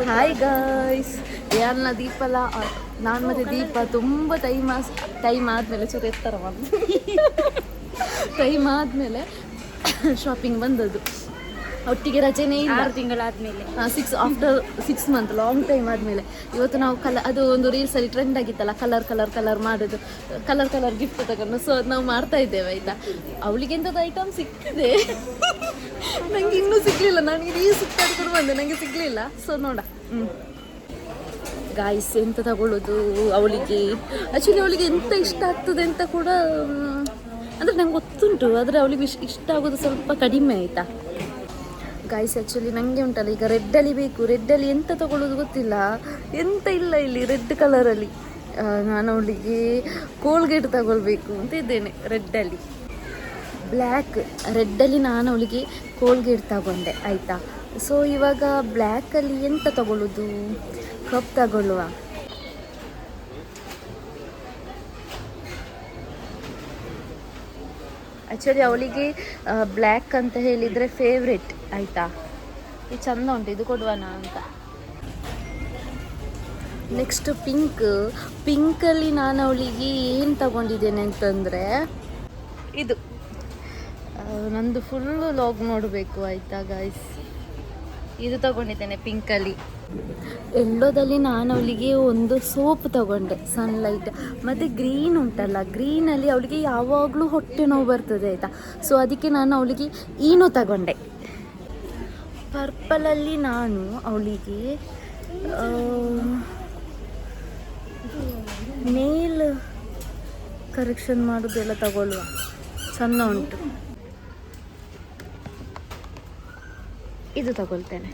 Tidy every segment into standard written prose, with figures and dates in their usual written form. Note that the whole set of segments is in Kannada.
ಹಾಯ್ ಗಾಯ್ಸ್, ಯಾರನ್ನ ದೀಪಲ್ಲ ನಾನು ಮತ್ತೆ ದೀಪ ತುಂಬ ಟೈಮ್ ಆದಮೇಲೆ ಚೂರು ಎತ್ತರ ಟೈಮ್ ಆದಮೇಲೆ ಶಾಪಿಂಗ್ ಬಂದದ್ದು. ಒಟ್ಟಿಗೆ ರಜೆನೇ ಇಲ್ಲ, 6 ತಿಂಗಳಾದ್ಮೇಲೆ, ಆಫ್ಟರ್ 6 ಮಂತ್, ಲಾಂಗ್ ಟೈಮ್ ಆದಮೇಲೆ ಇವತ್ತು ನಾವು ಅದು ಒಂದು ರೀಲ್ಸಲ್ಲಿ ಟ್ರೆಂಡ್ ಆಗಿತ್ತಲ್ಲ, ಕಲರ್ ಮಾಡೋದು, ಕಲರ್ ಗಿಫ್ಟ್ ತಗೊಂಡು. ಸೊ ಅದು ನಾವು ಮಾಡ್ತಾ ಇದ್ದೇವೆ ಆಯಿತಾ. ಅವಳಿಗೆ ಎಂಥದ್ದು ಐಟಮ್ ಸಿಕ್ಕಿದೆ, ನನಗೆ ಇನ್ನೂ ಸಿಗಲಿಲ್ಲ. ನನಗೆ ಈ ಸುತ್ತಾಡ್ಕೊಂಡು ಬಂದೆ, ನನಗೆ ಸಿಗಲಿಲ್ಲ. ಸೊ ನೋಡ ಗಾಯ್ಸ್, ಎಂತ ತಗೊಳ್ಳೋದು ಅವಳಿಗೆ. ಆ್ಯಕ್ಚುಲಿ ಅವಳಿಗೆ ಎಂತ ಇಷ್ಟ ಆಗ್ತದೆ ಅಂತ ಕೂಡ ಅಂದರೆ ನಂಗೆ ಗೊತ್ತುಂಟು, ಆದರೆ ಅವಳಿಗೆ ಇಷ್ಟ ಆಗೋದು ಸ್ವಲ್ಪ ಕಡಿಮೆ ಆಯಿತಾ ಗಾಯ್ಸ್. ಆ್ಯಕ್ಚುಲಿ ನನಗೆ ಉಂಟಲ್ಲ ಈಗ ರೆಡ್ಡಲ್ಲಿ ಬೇಕು. ರೆಡ್ಡಲ್ಲಿ ಎಂತ ತಗೊಳ್ಳೋದು ಗೊತ್ತಿಲ್ಲ, ಎಂತ ಇಲ್ಲ ಇಲ್ಲಿ ರೆಡ್ ಕಲರಲ್ಲಿ. ನಾನು ಅವಳಿಗೆ ಕೋಲ್ಗೇಟ್ ತಗೊಳ್ಬೇಕು ಅಂತ ಇದ್ದೇನೆ ರೆಡ್ಡಲ್ಲಿ. ರೆಡ್ಡಲ್ಲಿ ನಾನು ಅವಳಿಗೆ ಕೋಲ್ಗೇಟ್ ತಗೊಂಡೆ ಆಯಿತಾ. ಸೊ ಇವಾಗ ಬ್ಲ್ಯಾಕಲ್ಲಿ ಎಂತ ತಗೊಳ್ಳೋದು, ಕಪ್ ತಗೊಳ್ಳುವ. ಆ್ಯಕ್ಚುಲಿ ಅವಳಿಗೆ ಬ್ಲ್ಯಾಕ್ ಅಂತ ಹೇಳಿದರೆ ಫೇವ್ರೆಟ್ ಆಯಿತಾ. ಇದು ಚಂದ ಉಂಟು, ಇದು ಕೊಡುವನ ಅಂತ. ನೆಕ್ಸ್ಟ್ ಪಿಂಕಲ್ಲಿ ನಾನು ಅವಳಿಗೆ ಏನು ತಗೊಂಡಿದ್ದೇನೆ ಅಂತಂದರೆ ಇದು. ನಂದು ಫುಲ್ಲು ಲಾಗ್ ನೋಡಬೇಕು ಆಯಿತಾ ಗಾಯ್ಸ್. ಇದು ತಗೊಂಡಿದ್ದೇನೆ ಪಿಂಕಲ್ಲಿ. ಎಲ್ಲೋದಲ್ಲಿ ನಾನು ಅವಳಿಗೆ ಒಂದು ಸೋಪ್ ತಗೊಂಡೆ, ಸನ್ಲೈಟ್. ಮತ್ತು ಗ್ರೀನ್ ಉಂಟಲ್ಲ, ಗ್ರೀನಲ್ಲಿ ಅವಳಿಗೆ ಯಾವಾಗಲೂ ಹೊಟ್ಟೆ ನೋವು ಬರ್ತದೆ ಆಯಿತಾ. ಸೊ ಅದಕ್ಕೆ ನಾನು ಅವಳಿಗೆ ಈನೋ ತಗೊಂಡೆ. ಪರ್ಪಲಲ್ಲಿ ನಾನು ಅವಳಿಗೆ ನೇಲ್ ಕರೆಕ್ಷನ್ ಮಾಡೋದೆಲ್ಲ ತಗೊಳ್ಳುವ, ಚೆಂದ ಉಂಟು. ಇದು ತಗೊಳ್ತೇನೆ.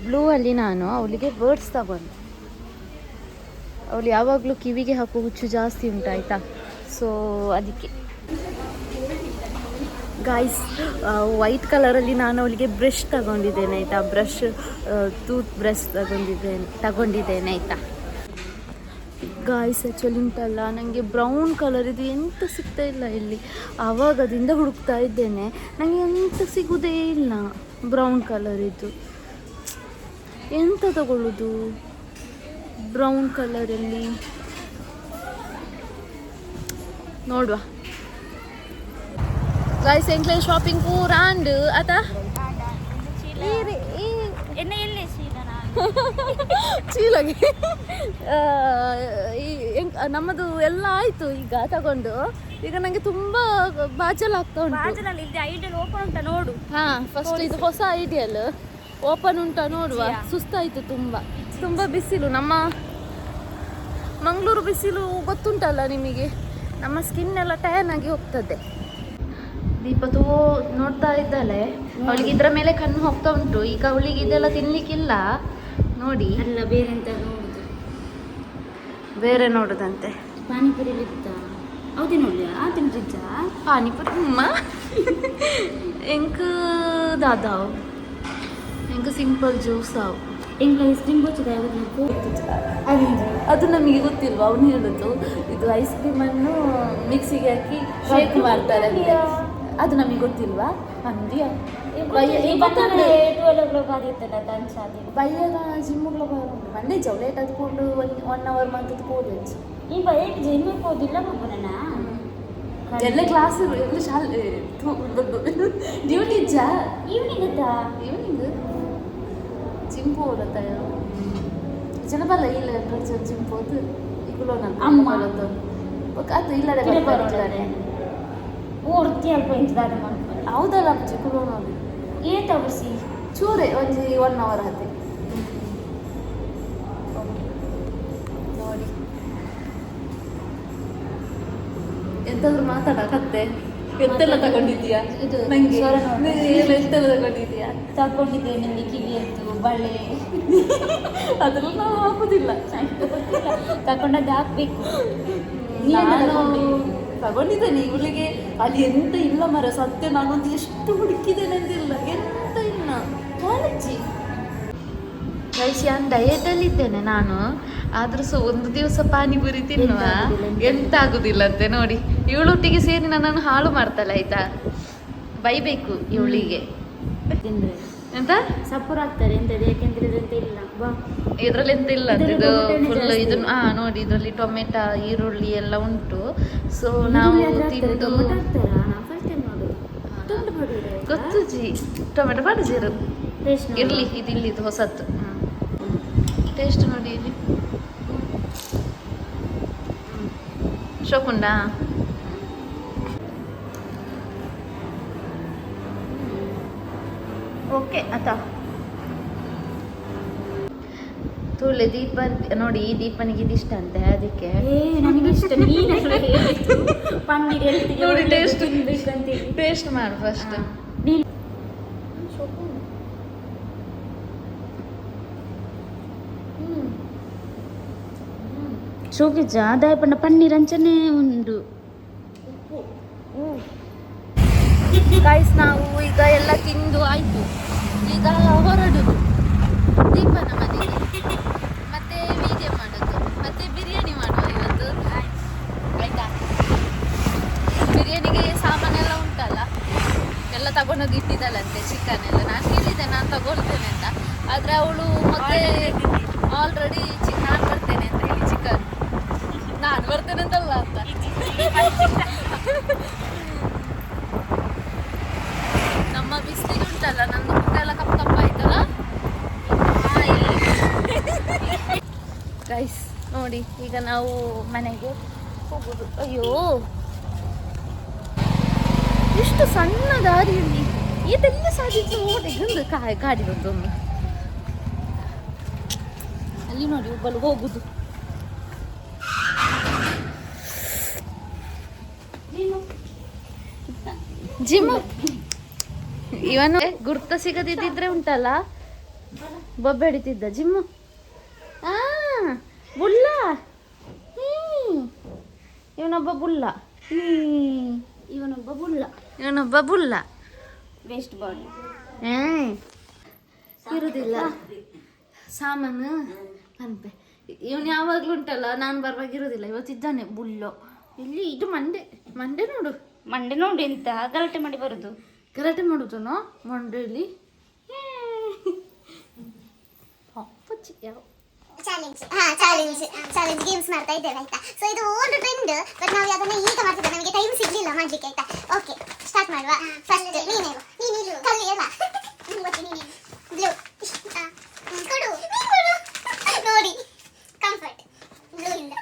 ಬ್ಲೂ ಅಲ್ಲಿ ನಾನು ಅವಳಿಗೆ ಬರ್ಡ್ಸ್ ತಗೊಂಡೆ. ಅವಳು ಯಾವಾಗಲೂ ಕಿವಿಗೆ ಹಾಕೋ ಹುಚ್ಚು ಜಾಸ್ತಿ ಉಂಟಾಯ್ತಾ. ಸೊ ಅದಕ್ಕೆ ಗಾಯ್ಸ್, ವೈಟ್ ಕಲರಲ್ಲಿ ನಾನು ಅವಳಿಗೆ ಬ್ರಷ್ ತಗೊಂಡಿದ್ದೇನೆ ಆಯಿತಾ. ಟೂತ್ ಬ್ರಷ್ ತಗೊಂಡಿದ್ದೇನೆ ಆಯಿತಾ ಗಾಯ್ಸ್. ಆ್ಯಕ್ಚುಲಿ ಉಂಟಲ್ಲ, ನನಗೆ ಬ್ರೌನ್ ಕಲರ್ ಇದು ಎಂತ ಸಿಗ್ತಾ ಇಲ್ಲ ಇಲ್ಲಿ. ಆವಾಗದಿಂದ ಹುಡುಕ್ತಾ ಇದ್ದೇನೆ, ನನಗೆ ಎಂತ ಸಿಗೋದೇ ಇಲ್ಲ ಬ್ರೌನ್ ಕಲರ್. ಇದು ಎಂತ ತಗೊಳ್ಳೋದು ಬ್ರೌನ್ ಕಲರಲ್ಲಿ, ನೋಡುವ ಗಾಯ್ಸ್. ಎಂಕ್ಲೆ ಶಾಪಿಂಗ್ ಪೂರಾಂಡ್ ಆತ ಚೀಲಗೆ ನಮ್ಮದು ಎಲ್ಲ ಆಯಿತು ಈಗ ತಗೊಂಡು. ಈಗ ನನಗೆ ತುಂಬ ಬಾಚಲ್ ಆಗ್ತಾ ಉಂಟು. ಓಪನ್ ಉಂಟಾ ನೋಡು. ಹಾಂ, ಫಸ್ಟ್ ಇದು ಹೊಸ ಐಡಿಯಲ್ ಓಪನ್ ಉಂಟಾ ನೋಡುವ. ಸುಸ್ತಾಯಿತು, ತುಂಬ ಬಿಸಿಲು. ನಮ್ಮ ಮಂಗಳೂರು ಬಿಸಿಲು ಗೊತ್ತುಂಟಲ್ಲ ನಿಮಗೆ, ನಮ್ಮ ಸ್ಕಿನ್ ಎಲ್ಲ ಟ್ಯಾನ್ ಆಗಿ ಹೋಗ್ತದೆ. ದೀಪ ನೋಡ್ತಾ ಇದ್ದಾಳೆ, ಅವಳಿಗೆ ಇದರ ಮೇಲೆ ಕಣ್ಣು ಹೋಗ್ತಾ ಉಂಟು. ಈಗ ಅವಳಿಗೆ ಇದೆಲ್ಲ ತಿನ್ಲಿಕ್ಕಿಲ್ಲ ನೋಡಿ. ಅಲ್ಲ, ಬೇರೆ ಎಂತ ನೋಡುದು, ಬೇರೆ ನೋಡುದಂತೆ. ಪಾನಿಪುರಿ ಹೌದೇ ನೋಡಿ. ತಿಂಟ್ರಿಜ್ಜ ಪಾನಿಪುರಿ ಎಂಕ್ ದಾದಾವ್ ಎಂಕ್ ಸಿಂಪಲ್ ಜ್ಯೂಸ್ ಅವು ಐಸ್ ಕ್ರೀಮ್ ಗೊತ್ತಿದೆ. ಅದು ನಮಗೆ ಗೊತ್ತಿಲ್ವಾ, ಅವನು ಹೇಳುದು ಇದು ಐಸ್ ಕ್ರೀಮನ್ನು ಮಿಕ್ಸಿಗೆ ಹಾಕಿ ಶೇಕ್ ಮಾಡ್ತಾರೆ ಅಂತ. ಅದು ನಮಗೆ ಗೊತ್ತಿಲ್ವಾ. ಅಂದ್ಯಾ ಬಯ್ಯಗ ಜಿಮ್ಗೆ ಮಂಡೆ ಜಾವ್ ಲೇಟ್ ಅದ್ಕೊಂಡು 1 hour ಮಂತದ್ದು ಕಾಲೇಜ್. ಈ ಬೈಕ್ ಜಿಮ್ಮಿಗೆ ಹೋದಿಲ್ಲ ಮಗನ ಎಲ್ಲ ಕ್ಲಾಸ್ ಎಲ್ಲ ಶಾಲೆ ಡ್ಯೂಟಿ ಇಜ್ಜಾ ಈವ್ನಿಂಗ್ ಜಿಮ್ ಹೋದ ಜನಬಲ್ಲ ಇಲ್ಲ ಜಿಮ್ ಹೋದು ಈಗಲೂ ಅಮ್ಮ ಅದು ಇಲ್ಲದೆ ಬರ್ತಾರೆ ಪೂರ್ತಿ ಅಲ್ಪ ಇಂಚದಾದ ಮಾಡ್ತಾರೆ. ಹೌದಲ್ಲ ಅಪ್ಪ ಕುಲೋನವ್ರು ಏ ತಗಸಿ ಚೂರೆ ಒಂಜಿ 1 hour ಹತ್ತೆ ನೋಡಿ. ಎಂತಾದ್ರೂ ಮಾತಾಡಕತ್ತೆ. ಎಂತೆಲ್ಲ ತಗೊಂಡಿದ್ಯಾ? ಇದು ನಂಗೆ ಎಂತೆಲ್ಲ ತಗೊಂಡಿದ್ಯಾ? ತಗೊಂಡಿದ್ದೆ ನಿಮಗೆ ಕಿವಿಯದ್ದು ಬಳೆ ಅದೆಲ್ಲ ನಾವು ಹಾಕುದಿಲ್ಲ. ತಗೊಂಡದ್ದು ಹಾಕ್ಬೇಕು. ನಾನು ತಗೊಂಡಿದ್ದೇನೆ ಇವಳಿಗೆ. ಅಲ್ಲಿ ಎಂತ ಇಲ್ಲ ಮರ, ಸತ್ಯ. ನಾನೊಂದು ಎಷ್ಟು ಹುಡುಕಿದ್ದೇನೆ ಅಂತಿಲ್ಲ, ಎಂತ ಇಲ್ಲ. ಕಾಲೇಜಿ ನಾನು ಡಯಟಲ್ಲಿದ್ದೇನೆ ನಾನು. ಆದ್ರೂ ಒಂದು ದಿವಸ ಪಾನಿಪುರಿ ತಿನ್ನುವ, ಎಂತ ಆಗುದಿಲ್ಲ ಅಂತೆ ನೋಡಿ. ಇವಳೊಟ್ಟಿಗೆ ಸೇರಿ ನನ್ನನ್ನು ಹಾಳು ಮಾಡ್ತಾಳೆ ಆಯ್ತಾ. ಬೈಬೇಕು ಇವಳಿಗೆ. ಎಂತ ಸಪೋರ್ ಆಗ್ತಾರೆ ಎಂತದ್ದು ಯಾಕೆಂದ್ರೆ ಇದ್ರಂತ ಇಲ್ಲ ಬಾ ಇದ್ರಲ್ಲಿ ಎಂತ ಇಲ್ಲ ಇದ್ರಲ್ಲಿ ಇದು ಟೊಮೆಟೊನೇ ಫುಲ್ ಜಾಸ್ತಿ. ಇದನ್ನ ನೋಡಿ ಇದರಲ್ಲಿ ಟೊಮೆಟೊ ಈರುಳ್ಳಿ ಎಲ್ಲ ಉಂಟು ಸೊ ಈರುಳ್ಳಿ ನಾವು ಆದ್ರೆ ಹಾಕ್ತಾರೆ, ತಿಂದು ಟೊಮೆಟೊ ಹಾಕ್ತಾರಾ? ನಾನು ಫಸ್ಟ್ ಟೈಮ್ ನೋಡುದು. ತುಂಡು ಮಾಡಿದ್ರೆ ಗೊತ್ತು ಜಿ ಟೊಮೆಟೊ ಬಾಡಿಸಿರು ಟೇಸ್ಟ್ ಇರ್ಲಿ ಇದು ಹೊಸತ್ತು ಟೇಸ್ಟ್ ನೋಡಿ ಇಲ್ಲಿ ಶೋಕುಂಡ ಓಕೆ ಆತಾ ತುಳು ದೀಪ ನೋಡಿ ಈ ದೀಪನಿಗೆ ಇದಿಷ್ಟ ಅಂತೆ ಅದಕ್ಕೆ ನನಗೆ ಇಷ್ಟ ನೀನಲ್ಲ ಹೇಳಿದ್ದು ಪನ್ನೀರ್ ಹೆಲ್ತಿಗೆ ನೋಡಿ ಒಳ್ಳೆದು taste. ತಿನ್ಬೇಕಂತೇಳಿ. ಟೇಸ್ಟ್ ಮಾಡು ಫಸ್ಟ್ ನೀನು ಶೋಕಿಜ ಆದಾಯ ಪಂಡ ಪನ್ನೀರ್ ಅಂಚನೆ ಉಂಡು ಗೈಸ್ ನಾವು ಈಗ ಎಲ್ಲ ತಿಂದು ಆಯ್ತು ಈಗ ಹೊರಡುದು ದೀಪನ ಮನೆಗೆ ಮತ್ತೆ ವಿಡಿಯೋ ಮಾಡೋದು ಮತ್ತೆ ಬಿರಿಯಾನಿ ಮಾಡುವ ಇವತ್ತು ಆಯ್ತಾ ಬಿರಿಯಾನಿಗೆ ಸಾಮಾನೆಲ್ಲ ಉಂಟಲ್ಲ ಎಲ್ಲ ತಗೊಂಡೋಗಿ ಇಟ್ಟಿದ್ದಲ್ಲಂತೆ ಚಿಕನ್ ಎಲ್ಲ ನಾನು ಹೇಳಿದ್ದೆ ನಾನು ತಗೊಳ್ತೇನೆ ಅಂತ ಆದರೆ ಅವಳು ಮತ್ತೆ ಆಲ್ರೆಡಿ ನಾನು ಬರ್ತೇನೆ ಅಂತ ಹೇಳಿ ಚಿಕನ್ ನಾನು ಬರ್ತೇನೆ ಅಂತಲ್ಲ ಅಂತ ನಮ್ಮ ಬಿಸಿಲಿಗೆ ಉಂಟಲ್ಲ ನನ್ನ ಮುಖ ಎಲ್ಲ ಕಪ್ಪ ಕಪ್ಪ ಆಯ್ತಲ್ಲ ಗೈಸ್ ನೋಡಿ ಈಗ ನಾವು ಮನೆಗೆ ಹೋಗುದು ಅಯ್ಯೋ ಎಷ್ಟು ಸಣ್ಣ ದಾರಿಯಲ್ಲಿ ಇದೆಲ್ಲ ಸಾಧಿಸಿ ಹೋದೆ ಒಂದು ಗಾಡಿ ಬಂದೊಮ್ಮೆ ಅಲ್ಲಿ ನೋಡಿ ಒಬ್ಬಳು ಹೋಗುದು ಜಿಮ್ ಇವನು ಗುರ್ತ ಸಿಗದಿದ್ದಿದ್ರೆ ಉಂಟಲ್ಲ ಬೊಬ್ಬೆ ಹಿಡಿತಿದ್ದ ಜಿಮ್ಮು ಆ ಬುಲ್ಲ ಇವನೊಬ್ಬ ಬುಲ್ಲ ಇವನೊಬ್ಬ ಬುಲ್ಲ ವೇಸ್ಟ್ ಬಾಡಿ ಇರುದಿಲ್ಲ ಸಾಮಾನು ಅನ್ಪೆ ಇವನು ಯಾವಾಗ್ಲೂ ಉಂಟಲ್ಲ ನಾನು ಬರುವಾಗ ಇರುದಿಲ್ಲ ಇವತ್ತಿದ್ದಾನೆ ಬುಲ್ಲೋ ಇಲ್ಲಿ ಇದು ಮಂಡೆ ನೋಡು ಮಂಡೆ ನೋಡಿ ಎಂತ ಗಲಾಟೆ ಮಾಡಿ ಬರುದು ಗಲಾಟೆ ಮಾಡುದನೋ ಮಂಡೆಯಲ್ಲಿ ಅಪ್ಪಚ್ಚಿ ಯಾವ ಚಾಲೆಂಜ್ ಗೇಮ್ಸ್ ಮಾಡ್ತಾ ಇದ್ದೇವೆ ಆಯ್ತಾ. ಸೊ ಇದು ಓಲ್ಡ್ ಟ್ರೆಂಡ್ ಬಟ್ ನಾವು ಅದನ್ನ ಈಗ ಮಾಡ್ತಿದ್ದೇವೆ, ನಮಗೆ ಟೈಮ್ ಸಿಗ್ಲಿಲ್ಲ ಮಾಡ್ಲಿಕ್ಕೆ ಆಯ್ತಾ. ಓಕೆ ಸ್ಟಾರ್ಟ್ ಮಾಡುವ. ಫಸ್ಟ್ ನೀನು ಕಲ್ಲಿ ಅಲ್ಲ ಬ್ಲೂ ಕೊಡು ನೋಡಿ ಕಂಫರ್ಟ್ ಬ್ಲೂ ಇಂದ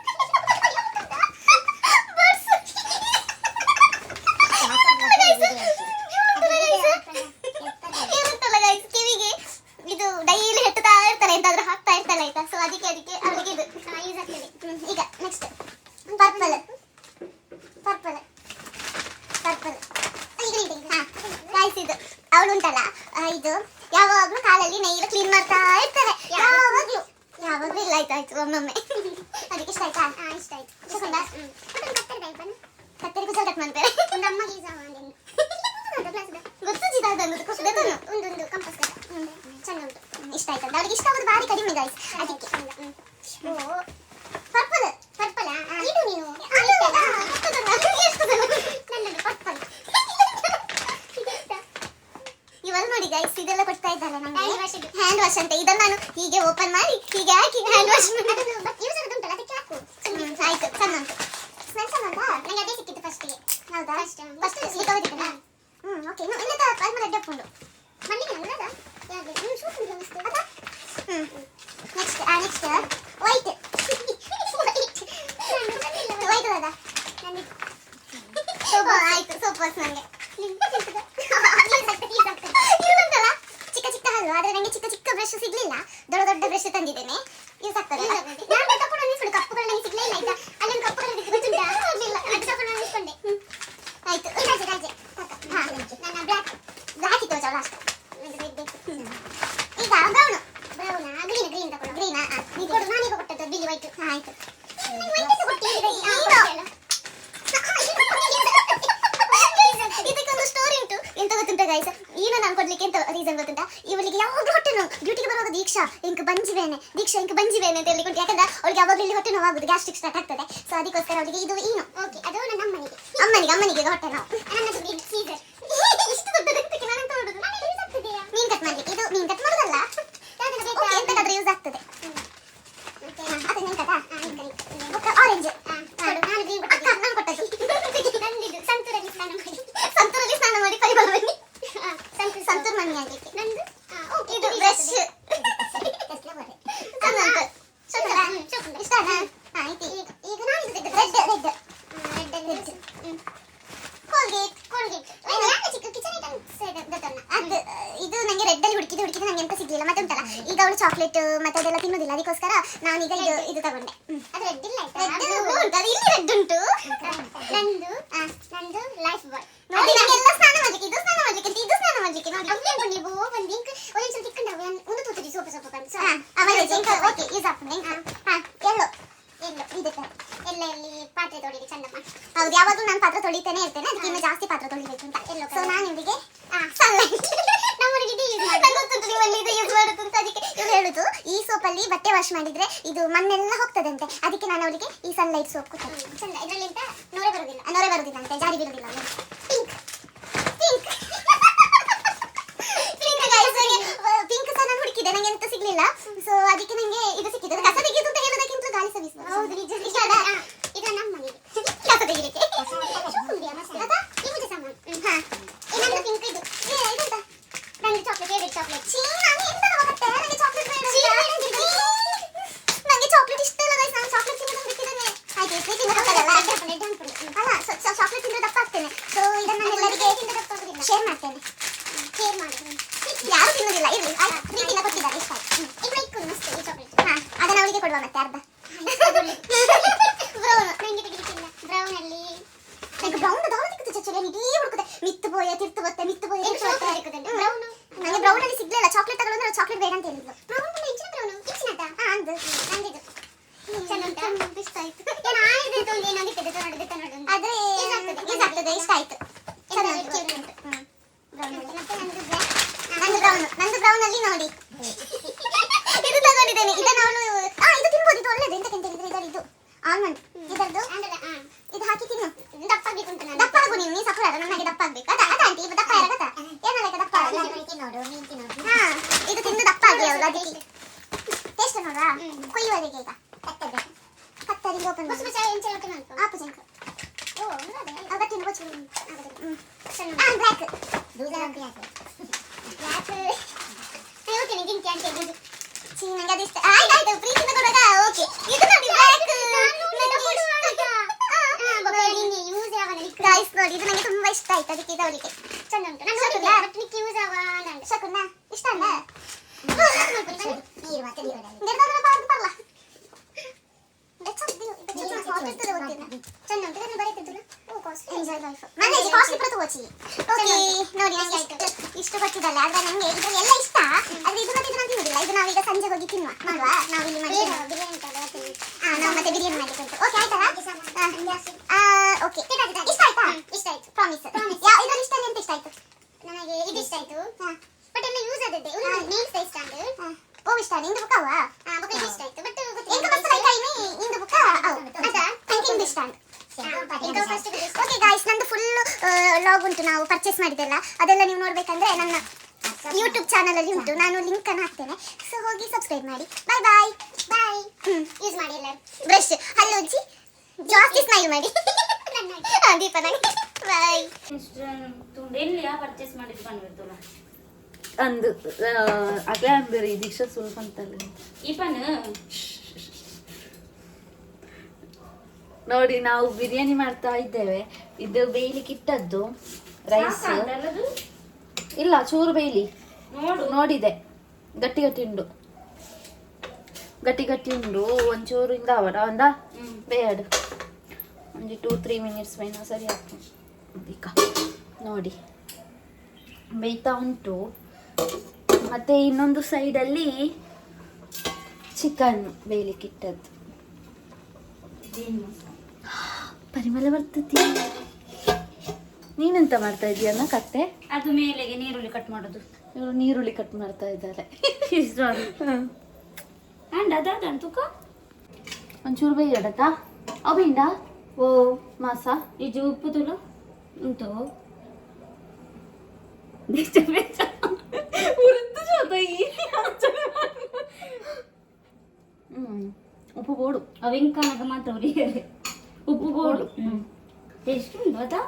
ಕಿವಿಗೆ ಇದು ಡೈಲಿ ಹೆಟ್ಟುತ್ತಾ ಇರ್ತಾರೆ ಎಂತಾದ್ರೂ ಹಾಕ್ತಾ ಇರ್ತಾರೆ ಆಯ್ತಾ. ಸೊ ಅದಕ್ಕೆ ಅವಳಿಗೆ ಇದು ಯೂಸ್ ಆಗ್ತದೆ. ಈಗ ನೆಕ್ಸ್ಟ್ ಪರ್ಪಲ್ ಗೈಸ್ ಇದು ಅವಳು ಉಂಟಲ್ಲ ಇದು ಯಾವಾಗ್ಲೂ ಕಾಲಲ್ಲಿ ನೈಲು ಕ್ಲೀನ್ ಮಾಡ್ತಾ ಇರ್ತಾರೆ ಯಾವಾಗ್ಲೂ ಇಲ್ಲ ಆಯ್ತು ಒಮ್ಮೊಮ್ಮೆ ಅದಕ್ಕೆ ಇಷ್ಟ ಆಯ್ತಾ. ಇಷ್ಟ ಆಯ್ತು ಕತ್ತರಿ ಕುಸಲ್ ಕಟ್ ಮಾಡ್ತಾರೆ ಗೊತ್ತು ಒಂದು ಕಂಪಸ್ ಚೆಂದ ಉಂಟು. ಇಷ್ಟ ಆಯ್ತಂತ ಅವಳಿಗೆ ಇಷ್ಟ ಆಗೋದು ಭಾರಿ ಕಡಿಮೆ ಗೈಸ್ ಅದಕ್ಕೆ. ಪರ್ಪಲ್ ಇದು ನೀನು ಇವಾಗ ನೋಡಿ ಗೈಸ್ ಇದೆಲ್ಲ ಕೊಡ್ತಾ ಇದ್ದಾರೆ ನಮಗೆ ಹ್ಯಾಂಡ್ ವಾಶ್ ಅಂತ. ಇದನ್ನ ನಾನು ಹೀಗೆ ಓಪನ್ ಮಾಡಿ ಹೀಗೆ ಹಾಕಿ ಹ್ಯಾಂಡ್ ವಾಶ್ ಉಂಟಲ್ಲ ಅದಕ್ಕೆ ಹಾಕು. ಆಯ್ತು ಚೆಂದ ಉಂಟು ಸ್ಮೆಲ್ ಚೆಂದ ಉಂಟಾ. ನನಗೆ ಅದೇ ಸಿಕ್ಕಿತ್ತು ಫಸ್ಟಿಗೆ. ಹೌದಾ ಫಸ್ಟ್ ಸಿಕ್ಕೋದಿಲ್ಲ. ಓಕೆ ಇನ್ನೊಂದು ಪರ್ಮಲ್ ಅಡ್ಡ ಉಂಟು ಮಣ್ಣಿಗೆ ಅಲ್ಲದ ನೆಕ್ಸ್ಟ್ ವೈಟ್ ಅದ ಆಯ್ತು ಸೋಪ್ ವಾಶ್ ನನಗೆ ಇವುಂಟಲ್ಲ ಚಿಕ್ಕ ಚಿಕ್ಕ ಹಲ್ಲು. ಆದ್ರೆ ನನಗೆ ಚಿಕ್ಕ ಚಿಕ್ಕ ಬ್ರಷ್ ಸಿಗ್ಲಿಲ್ಲ, ದೊಡ್ಡ ದೊಡ್ಡ ಬ್ರಷ್ ತಂದಿದ್ದೇನೆ, ಯೂಸ್ ಆಗ್ತದೆ. ನಾನು ತಕೊಂಡು ಅನಿಸ್ಬಿಡು ಕಪ್ಪುಗಳು ನನಗೆ ಸಿಗ್ಲಿಲ್ಲ ಆಯ್ತಾ. ಅಲ್ಲೊಂದು ಕಪ್ಪುಗಳು ಗೊತ್ತುಂಟಾ ಅದು ತಕೊಂಡು ಅನಿಸ್ಕೊಂಡೆ. ಆಯ್ತು ರಾಜೆ ನನ್ನ ಬ್ಲ್ಯಾಕ್ ಇತ್ತು ಲಾಸ್ಟ್. ಈಗ ಬ್ರೌನಾ ಗ್ರೀನ್ ತಗೊಳ್ಳು. ಗ್ರೀನಾ ನೀ ಕೊಡು, ನಾನೀಗ ಕೊಟ್ಟದ್ದು ಬಿಳಿ ವೈಟ್. ಆಯ್ತು ಇದಕ್ಕೊಂದು ಸ್ಟೋರಿ ಉಂಟು. ಎಂತ ಗೊತ್ತುಂಟ ಗೈಸ್, ಈಗ ನಾನು ಕೊಡ್ಲಿಕ್ಕೆ ಎಂತ ರೀಸನ್ ಗೊತ್ತುಂಟಾ. ಇವಳಿಗೆ ಯಾವಾಗಲೂ ಹೊಟ್ಟೆ ನೋವು. ಡ್ಯೂಟಿಗೆ ಬರುವಾಗ ದೀಕ್ಷಾ ಇಂಕ ಬಂಜಿವೇನೆ ಅಂತ ಹೇಳಿಕೊಂಡು, ಯಾಕಂದ್ರೆ ಅವಳಿಗೆ ಯಾವಾಗಲೂ ಇಲ್ಲಿ ಹೊಟ್ಟೆ ನೋವು ಆಗುದು, ಗ್ಯಾಸ್ಟ್ರಿಕ್ ಸ್ಟಾರ್ಟ್ ಆಗ್ತದೆ. ಸೊ ಅದಕ್ಕೋಸ್ಕರ ಅವಳಿಗೆ ಇದು ಏನು ಓಕೆ ಅದು ನನ್ನ ಅಮ್ಮನಿಗೆ ಹೊಟ್ಟೆ ನೋವು. ನನ್ನದು ಸೀಸರ್ ಇಷ್ಟು ದೊಡ್ಡದಕ್ಕೆ ನಾನು ನೋಡುದು ನೀನು ಕಟ್ ಮಾಡ್ಲಿಕ್ಕೆ. ಇದು ಮೀನು ಕಟ್ ಮಾಡೋದಲ್ಲ, ಎಂತಕ್ಕಾದ್ರೂ ಯೂಸ್ ಆಗ್ತದೆ. ಆರೆಂಜ್ ನಾನು ಕೊಟ್ಟದ್ದು. ಸಂತೂರಲ್ಲಿ ಸ್ನಾನ ಮಾಡಿ ಪರಿಮಳ ಬನ್ನಿ. ಸಂತೂರ್ ಮಮ್ಮಿ ಆಗಲಿಕ್ಕೆ ನಂದು ಇದು ಬ್ರಷ್ ಇಷ್ಟನಾ? ಆಯ್ತು. ಈಗ ನಾನು ರೆಡ್ ಕೋಲ್ಗೇಟ್ ಚಿಕ್ಕ ಕಿಚನ್ ಅದು ಇದು ನಂಗೆ ರೆಡ್ ಅಲ್ಲಿ ಹುಡುಕಿದೆ ನಂಗೆ ಎಂತ ಸಿಗ್ಲಿಲ್ಲ. ಮತ್ತೆ ಉಂಟಲ್ಲ ಈಗ ಅವಳು ಚಾಕ್ಲೇಟ್ ಮತ್ತೆ ಅದೆಲ್ಲ ತಿನ್ನೋದಿಲ್ಲ, ಅದಕ್ಕೋಸ್ಕರ ನಾನೀಗ ಇದು ತಗೊಂಡೆ. ಅದು ರೆಡ್ ಇಲ್ಲ, ಇಲ್ಲಿ ರೆಡ್ ಉಂಟು. ನಂದು ಲೈಫ್ ಬಾಯ್ ನೋಡಿ. ನಂಗೆಲ್ಲ ಸ್ನಾನ ಮಾಡ್ಲಿಕ್ಕೆ ಇದು ಸ್ನಾನ ಮಾಡ್ಲಿಕ್ಕೆ ಇದು ಸ್ನಾನ ಮಾಡ್ಲಿಕ್ಕೆ ನೋಡಿ. ಅಪ್ಪ ನೀವು ಒಂದು ಇಂಕ್ ಒಂದೊಂದ್ಸಲ ತಿಕ್ಕೊಂಡಾಗ ಒಂದು ತೂತುದಿ ಸೋಪು ಬಂದು ಓಕೆ ಯೂಸ್ ಆಗ್ತದೆ. ಎಲ್ಲೋ ಇದೆ ಎಲ್ಲೆಲ್ಲಿ ಪಾತ್ರೆ ತೊಳಿಲಿ ಚಂದಮ್ಮ. ಹೌದು, ಯಾವಾಗಲೂ ನಾನು ಪಾತ್ರೆ ತೊಳಿತಾನೆ ಇರ್ತೇನೆ, ಅದಕ್ಕೆ ಇನ್ನು ಜಾಸ್ತಿ ಪಾತ್ರೆ ತೊಳಿಬೇಕು ಅಂತ. ಸೊ ನಾನು ಇವರಿಗೆ ಯೂಸ್ ಮಾಡುತ್ತಂತ ಅದಕ್ಕೆ ಇವ್ರು ಹೇಳುದು ಈ ಸೋಪಲ್ಲಿ ಬಟ್ಟೆ ವಾಶ್ ಮಾಡಿದ್ರೆ ಇದು ಮಣ್ಣೆಲ್ಲ ಹೋಗ್ತದಂತೆ, ಅದಕ್ಕೆ ನಾನು ಅವರಿಗೆ ಈ ಸನ್ಲೈಟ್ ಸೋಪ್ ಕೊಡ್ತೇನೆ. ಚಂದ, ಇದರಲ್ಲಿಂತ ನೊರೆ ಬರುದಿಲ್ಲ ಅಂತೆ, ಜಾರಿ ಬೀರುದಿಲ್ಲ. ಪಿಂಕ್ ಪಿಂಕ್ ಸಹ ನಾನು ಹುಡುಕಿದೆ, ನಂಗೆ ಎಂತ ಸಿಗ್ಲಿಲ್ಲ. ಸೊ ಅದಕ್ಕೆ ನಂಗೆ ಇದು ಸಿಕ್ಕಿದೆ. ಕಸ ತೆಗೆದು ಅಂತ ಹೇಳೋದಕ್ಕಿಂತ ಗಾಳಿ ಸವಿಸ್ಬೋದು. ಹೌದು, ನಿಜ. ಇದು ನಮ್ಮ ಮನೆಗೆ ಕಸ ತೆಗಿಲಿಕ್ಕೆ ನಂದು ಪಿಂಕ್ ಇದು ಇದೆಂತ ನಂಗೆ ಚಾಕ್ಲೇಟ್ ಫೇವರೇಟ್ ಚಾಕ್ಲೇಟ್. ನಂಗೆ ಚಾಕ್ಲೇಟ್ ಇಷ್ಟ ಇಲ್ಲ ಗೈಸ್, ನಾನು ಚಾಕ್ಲೇಟ್ ತಿನ್ನೋದು ಬಿಟ್ಟಿದ್ದೇನೆ. ಆಯ್ತು, ಚಾಕ್ಲೇಟ್ ತಿಂದ್ರೆ ದಪ್ಪ ಆಗ್ತೇನೆ. ಸೊ ಇದನ್ನ ನಾನು ಎಲ್ಲರಿಗೆ ಶೇರ್ ಮಾಡ್ತೇನೆ. ಯಾರು ತಿನ್ನೋದಿಲ್ಲ, ಇರಲಿ. ಆಯ್ತು, ಪ್ರೀತಿನ ಕೊಟ್ಟಿದ್ದಾರೆ, ಇಷ್ಟ ಆಯ್ತು. ಈಗ ಇಕ್ಕು ಮಸ್ತ್ ಈ ಚಾಕ್ಲೇಟ್. ಅದನ್ನ ಅವಳಿಗೆ ಕೊಡುವ ಮತ್ತೆ ಅರ್ಧ. ಬ್ರೌನ್ ನಂಗೆ ತೆಗಿಲಿಕ್ಕಿಲ್ಲ. ಬ್ರೌನ್ ಅಲ್ಲಿ ಬ್ರೌನ್ ದಾವಣಕ್ಕೆ ಚಚ್ಚುಲಿ ಇಡೀ ಹುಡುಕುತ್ತೆ. ಮಿತ್ತು ಬೋಯ ತಿರ್ತು ಬತ್ತೆ ಬ್ರೌನ್ ನಂಗೆ ಬ್ರೌನ್ ಅಲ್ಲಿ ಸಿಗ್ಲಿಲ್ಲ. ಚಾಕ್ಲೇಟ್ ತಗೊಳ್ಳೋದ್ರೆ ಚಾಕ್ಲೇಟ್ ಬೇಡ ಅಂತ ಹೇಳಿದ್ಲು. ಬ್ರೌನ್ ಕೂಡ ಇಂಚಿನ ಬ್ರೌನ್ ಇಂಚಿನದ ಅಂದು ನಂದಿದು ಚೆನ್ನ ಉಂಟಾ? ಇಷ್ಟ ಆಯ್ತು. ನಾನು ಆಯ್ತು ಒಂದು ಏನಾಗಿತ್ತು ನೋಡು ಆದ್ರೆ ಯೂಸ್ ಆಗ್ತದೆ. ಇಷ್ಟ ಆಯ್ತು. ನಂದು ಬ್ರೌನ್ ಅಲ್ಲಿ ನೋಡಿ ಇದು ತಗೊಂಡಿದ್ದೇನೆ. ಇದನ್ನ ಅವಳು ಇದು ತಿನ್ಬೋದು, ಇದು ಒಳ್ಳೇದು. ಎಂತಕ್ಕೆ ಹೇಳಿದ್ರೆ ಇದರದ್ದು ಆಲ್ಮಂಡ್, ಇದರದ್ದು ಇದು ಹಾಕಿ ತಿನ್ನು. ದಪ್ಪ ಆಗ್ಬೇಕು ಅಂತ ದಪ್ಪ ಆಗು ನೀನು ಸಫಲ ನನಗೆ ದಪ್ಪ ಆಗ್ಬೇಕು. ಅದ ಆಂಟಿ ಇದು ದಪ್ಪ ಆಗತ್ತ ಏನಲ್ಲ ದಪ್ಪ ನೋಡು ನೀನು ತಿನ್ನೋದು. ಇದು ತಿಂದು ದಪ್ಪ ಆಗಿ ಅವಳು ಅದಕ್ಕೆ ಟೇಸ್ಟ್ ನೋಡ್ರಾ ಕೊಯ್ಯುವವರೆಗೆ. ಈಗ ಕತ್ತರಿಗೆ ಓಪನ್ ಮಾಡಿ ಆಪು ಜಂಕ ಅವತ್ತಿನ ಗೊತ್ತು ಬ್ಲ್ಯಾಕ್ ಓಕೆ ನಿಂಗೆ ಕ್ಯಾಂಟೀನ್ ನಂಗೆ ಅದು ಇಷ್ಟ. ಆಯ್ತು, ಪ್ರೀತಿನ ಕೊಡುವಾಗ ಓಕೆ. ಇದು ನೋಡಿ ಗೈಸ್ ನೋಡಿ, ಇದು ನನಗೆ ತುಂಬಾ ಇಷ್ಟ ಆಯ್ತು, ಅದಕ್ಕೆ ಇದು ಅವಳಿಗೆ ಚಂದ ಉಂಟು. ನಾನು ನೋಡಿಲ್ಲ ಬಟ್ ನಿಕ್ಕೆ ಯೂಸ್ ಆವ ನಾನು ಶಕುನ ಇಷ್ಟ ಅಲ್ಲ. ನೀರು ಮತ್ತೆ ಗಿಡದ ಬಾರ್ದು ಬರಲ್ಲ ಚಂದ ಉಂಟು. ನಾನು ಬರೀತಿದ್ದು ಎಂಜಾಯ್ ಲೈಫ್ ಮನೆಗೆ ಕಾಸ್ಟ್ಲಿ ಪ್ರತು ಓಚಿ. ಓಕೆ ನೋಡಿ, ನಂಗೆ ಇಷ್ಟು ಗೊತ್ತಿದ್ದಲ್ಲ, ಆದ್ರೆ ನಂಗೆ ಇದ್ರಲ್ಲಿ ಎಲ್ಲ ಇಷ್ಟ. ಆದ್ರೆ ಇದು ಮತ್ತೆ ಇದು ನಾನು ತಿನ್ನುದಿಲ್ಲ. ಇದು ನಾವೀಗ ಸಂಜೆ ಹೋಗಿ ತಿನ್ನುವ ಮಾಡುವ. ನಾವು ಇಲ್ಲಿ ಮಾಡಿ ನಾವು ಮತ್ತೆ ಬಿರಿಯಾನಿ ಮಾಡ್ಲಿಕ್ಕೆ ಉಂಟು. ಓಕೆ ಆಯ್ತಲ್ಲ? ಓಕೆ ಇಷ್ಟ ಆಯ್ತಾ? ಇಷ್ಟ ಆಯ್ತು, ಪ್ರಾಮಿಸ್. ಇದ್ರಲ್ಲಿ ಇಷ್ಟ ಅಂತ ಇಷ್ಟ ಆಯ್ತು ನನಗೆ. ಇದು ಇಷ್ಟ ಆಯ್ತು ಬಟ್ ಎಲ್ಲ ಯೂಸ್ ಆದದ್ದೆ. ನೇಮ್ಸ್ ಇಷ್ಟ ಅಂತ ಓ ಇಷ್ಟ ನಿಂದು ಬುಕ್ ಅವ ಬುಕ್ ಇಷ್ಟ ಆಯ್ತು ಬಟ್ ಎಂತ ಮಸಾಲ ಕೈಮಿ ಇಂದು ಬುಕ್ ಅದ ಥಿಂಕಿಂಗ್ ಇಷ್ಟ ಅಂತ. ಓಕೆ ಗಾಯ್ಸ್, ನಂದು ಫುಲ್ ಲಾಗ್ ಉಂಟು ನಾವು ಪರ್ಚೇಸ್ ಮಾಡಿದ್ದೆಲ್ಲ. ಅದೆಲ್ಲ ನೀವು ನೋಡ್ಬೇಕಂದ್ರೆ ನನ್ನ ಯೂಟ್ಯೂಬ್ ಚಾನಲ್ ಅಲ್ಲಿ ಉಂಟು, ನಾನು ಲಿಂಕ್ ಅನ್ನು ಹಾಕ್ತೇನೆ. ಸೊ ಹೋಗಿ ಸಬ್ಸ್ಕ್ರೈಬ್ ಮಾಡಿ. ಬಾಯ್ ಬಾಯ್ ಬಾಯ್. ಯೂಸ್ ಮಾಡಿ ಎಲ್ಲ ಬ್ರಷ್ ಹಲ್ಲುಜ್ಜಿ ಜಾಸ್ತಿ ಸ್ಮೈಲ್ ಮಾಡಿ. ದೀಪ ನಂಗೆ ಬಾಯ್. ಎಲ್ಲಿಯಾ ಪರ್ಚೇಸ್ ಮಾಡಿದ್ದು ಬಂದ್ಬಿಡ್ತಲ್ಲ ಅಂದು ಅದೇ ಅಂದ್ರೆ ದೀಕ್ಷಾ ಸ್ವಲ್ಪ ಅಂತಲ್ಲ ಇಪನ್ ನೋಡಿ, ನಾವು ಬಿರಿಯಾನಿ ಮಾಡ್ತಾ ಇದ್ದೇವೆ. ಇದು ಬೇಯ್ಲಿಕ್ಕೆ ಇಟ್ಟದ್ದು ರೈಸ್ ಇಲ್ಲ, ಚೂರು ಬೇಯ್ಲಿ ನೋಡಿದೆ. ಗಟ್ಟಿ ಗಟ್ಟಿ ಉಂಡು ಒಂಚೂರು ಇಂದ ಅವರ ಒಂದ ಬೇಡ ಒಂದು 2-3 ಮಿನಿಟ್ಸ್ ಬೇಯ್ನ ಸರಿ ಆಗ್ತದೆ. ಈಗ ನೋಡಿ ಬೇಯ್ತಾ ಉಂಟು. ಮತ್ತೆ ಇನ್ನೊಂದು ಸೈಡಲ್ಲಿ ಚಿಕನ್ ಬೇಯ್ಲಿಕ್ಕೆ ಇಟ್ಟದ್ದು. ಪರಿಮಳ ಬರ್ತದೆ. ನೀನೆಂತ ಮಾಡ್ತಾ ಇದೀಯನ್ನ ಕತ್ತೆ? ಅದು ಮೇಲೆಗೆ ನೀರುಳ್ಳಿ ಕಟ್ ಮಾಡೋದು. ಇವರು ನೀರುಳ್ಳಿ ಕಟ್ ಮಾಡ್ತಾ ಇದ್ದಾರೆ. ಅಂಡ್ ಅದಾದ ತೂಕ ಒಂಚೂರು ಬೇಯಡತಾ ಅವಿಂಡ ಓ ಮಾಸ ಇದು ಉಪ್ಪು ತುಳು ಉಂಟು. ಉಪ್ಪು ಬೋಡು ವೆಂಕನಗ ಮಾತ್ರ ಉರಿಯರೆ ಉಪ್ಪು ಗೋಡು ಟೇಸ್ಟ್ ಉಂಟು ಅದಾ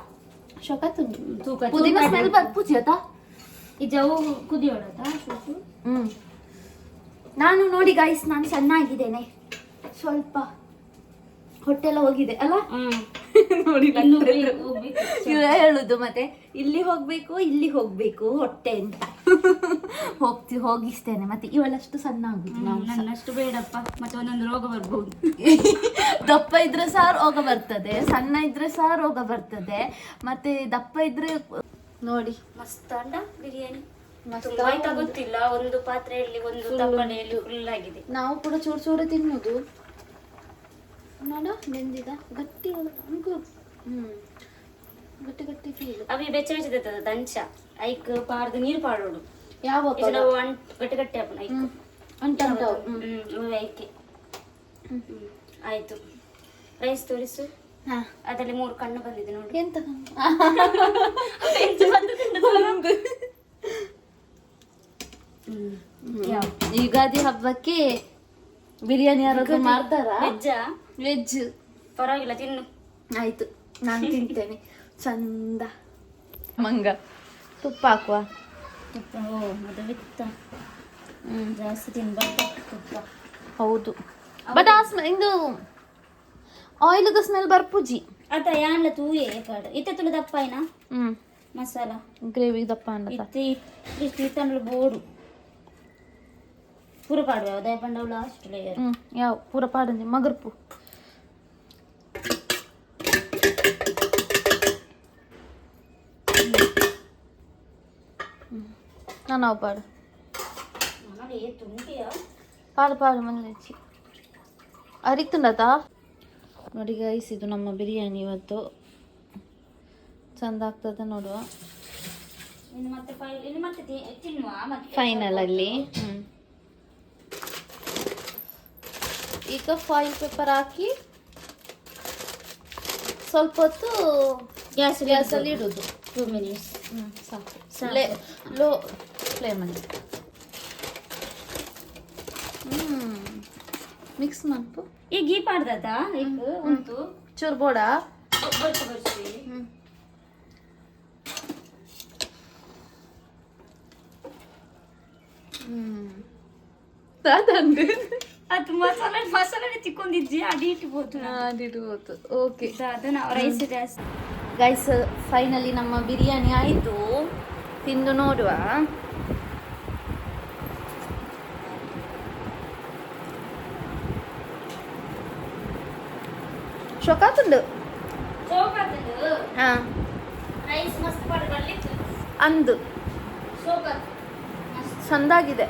ಶೊಕತ್ತು ತೂಕ ಪುದೀನ ಸ್ಮೆಲ್ ಬರ್ಪುಜಿ ಆತ ಈ ಜವು ಕುದಿಯೋಡತಾ ಶೂಸು ನಾನು ನೋಡಿ ಗೈಸ್ ನಾನು ಚೆನ್ನಾಗಿದ್ದೇನೆ ಸ್ವಲ್ಪ ಹೊಟ್ಟೆ ಎಲ್ಲ ಹೋಗಿದೆ ಅಲ್ಲ ನೋಡಿ ಇವ್ರು ಹೇಳುದು ಮತ್ತೆ ಇಲ್ಲಿ ಹೋಗ್ಬೇಕು ಹೊಟ್ಟೆ ಅಂತ ಹೋಗಿಸ್ತೇನೆ ಮತ್ತೆ ಇವಳಷ್ಟು ಸಣ್ಣ ಆಗುದು ನಾನು ನನ್ನಷ್ಟು ಬೇಡಪ್ಪ ಮತ್ತೆ ಒಂದೊಂದು ರೋಗ ಬರ್ಬಹುದು ದಪ್ಪ ಇದ್ರೆ ಸಹ ರೋಗ ಬರ್ತದೆ ಸಣ್ಣ ಇದ್ರೆ ಸಹ ರೋಗ ಬರ್ತದೆ ಮತ್ತೆ ದಪ್ಪ ಇದ್ರೆ ನೋಡಿ ಮಸ್ತ್ ಅಂಡ ಬಿರಿಯಾನಿ ತುಂಬಾ ಆಯ್ತಾ ಗೊತ್ತಿಲ್ಲ ಒಂದು ಪಾತ್ರೆಯಲ್ಲಿ ಒಂದು ತಪ್ಪಲೆಯಲ್ಲಿ ಫುಲ್ ಆಗಿದೆ ನಾವು ಕೂಡ ಚೂರು ಚೂರು ತಿನ್ನುದು ನೋಡ ಬೆಂದಿದ ಗಟ್ಟಿ ಅಂಕು ಗಟ್ಟಿ ಗಟ್ಟಿ ಫೀಲ್ ಅವಿ ಬೆಚ್ಚ ಬೆಚ್ಚದ ದಂಚ ಐಕ್ ಪಾರ್ದು ನೀರು ಪಾಡೋಡು ಯಾವ ಗಟ್ಟಿ ಗಟ್ಟಿ ಅಪ್ಪನ ಐಕ್ ಅಂಟಾವ್ ಐಕೆ ಆಯ್ತು ರೈಸ್ ತೋರಿಸು ಅದರಲ್ಲಿ 3 ಕಣ್ಣು ಬಂದಿದೆ ನೋಡಿ ಎಂತ ಯುಗಾದಿ ಹಬ್ಬಕ್ಕೆ ಬಿರಿಯಾನಿ ಯಾರಾದ್ರೂ ಮಾಡ್ತಾರಾ ವೆಜ್ ಪರವಾಗಿಲ್ಲ ತಿನ್ನು ಆಯ್ತು ನಾನು ತಿಂತೇನೆ ಚಂದ ಮಂಗ ತುಪ್ಪ ಹಾಕುವ ತುಪ್ಪ ಅದು ಬಿತ್ತ ಜಾಸ್ತಿ ತಿನ್ಬಾರ್ದು ತುಪ್ಪ ಹೌದು ಬಟ್ ಆ ಇದು ಆಯಿಲ್ದ ಸ್ಮೆಲ್ ಬರ್ಪುಜಿ ಅದ ಯಾನ್ಲ ತೂಯೆ ಕಾಡ ಇತ್ತೆ ತುಳು ದಪ್ಪಾಯಿನ ಮಸಾಲ ಗ್ರೇವಿ ದಪ್ಪ ಅಂದ ಇತ್ತೆ ಇಷ್ಟು ಇತ್ತಂಡ್ಲು ಬೋಡು ಪೂರ ಪಾಡುವ ದಯ ಪಂಡವು ಲಾಸ್ಟ್ ಲೇಯರ್ ಯಾವ ಪೂರ ಪಾಡಂದಿ ಮಗರ್ಪು ನಾವು ಪಾಡು ಪಾಡು ಮನೇಲಿ ಅರಿತುಂಡತಾ ನೋಡಿ ಗೈಸ್ ಇದು ನಮ್ಮ ಬಿರಿಯಾನಿ ಇವತ್ತು ಚಂದ ಆಗ್ತದೆ ನೋಡುವ ಫೈನಲ್ ಅಲ್ಲಿ ಈಗ ಫಾಯಿಲ್ ಪೇಪರ್ ಹಾಕಿ ಸ್ವಲ್ಪ ಹೊತ್ತು ಗ್ಯಾಸಲ್ಲಿ ಇಡೋದು 2 minutes ಸಾಕು ಲೋ ಫ್ಲೇಮಲ್ಲಿ ಮಿಕ್ಸ್ ಮಾಡ್ಕು ಈಗ ಈ ಪಾಡ್ದದ ಈಗ ಉಂಟು ಚೂರು ಬೋಡ ಬರ್ಸಿ ಅದು ಮಸಾಲೆ ತಿಕ್ಕೊಂಡಿದ್ದಿ ಅಡಿ ಇಟ್ಬೋದು ಓಕೆ ಅದನ್ನ ರೈಸ್ ಜಾಸ್ತಿ ಗೈಸ್ ಫೈನಲಿ ನಮ್ಮ ಬಿರಿಯಾನಿ ಆಯಿತು ತಿಂದು ನೋಡುವ ಶೋಕಾತುಂಡು ಹಾ ರೈಸ್ ಮಸ್ತ್ ಅಂದು ಚಂದಾಗಿದೆ